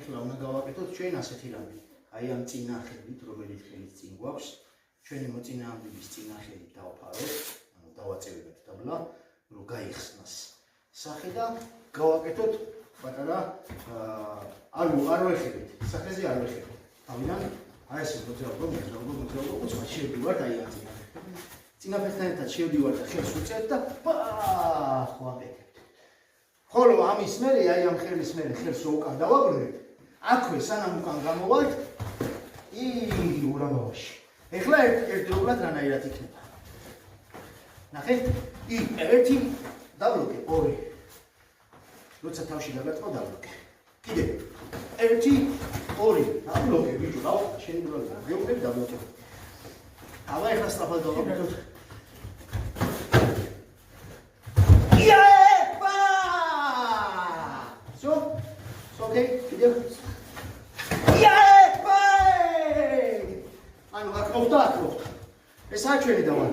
ეხლა უნდა გავაკეთოთ ჩვენ ასეთი რამე. აი ამ წინახედით, რომელიც ხელით წინ გვაქვს, ჩვენი მოწინააღმდეგის წინახედით დავფაროთ, ანუ დავაწევებთ დაბლა, რომ გაიხსნას სახე და გავაკეთოთ პატარა არ ვეხებით, სახეზე არ ვეხებით. თავიდან აი ესე მოძრაობა, უცბად შევდივართ აი ამ წინაფერთან ერთად შევდივართ და ხელს ვუწევთ და პახ ვაკეთებთ. ხოლო ამის მერე აი ამ ხელის მერე ხელს უკან დავაბრუნებთ. აქვე სანამ უკან გამოვართ იგივე ურამავაში. ეხლა ერთდროულად რანაირად იქნება. ნახეთ? ერთი დაბლოკე, ორი. როცა თავში დაგაწყო დაბლოკე. კიდევ ერთი, ორი. დაბლოკე, ბიჭო, დავხატ შენი დროა. მეუღლე დაბლოკე. აბა ეხლა სწრაფად დავაკეთოთ. Okay, კიდევ. ანუ აკროვდა. ეს აჩვენი დავალ.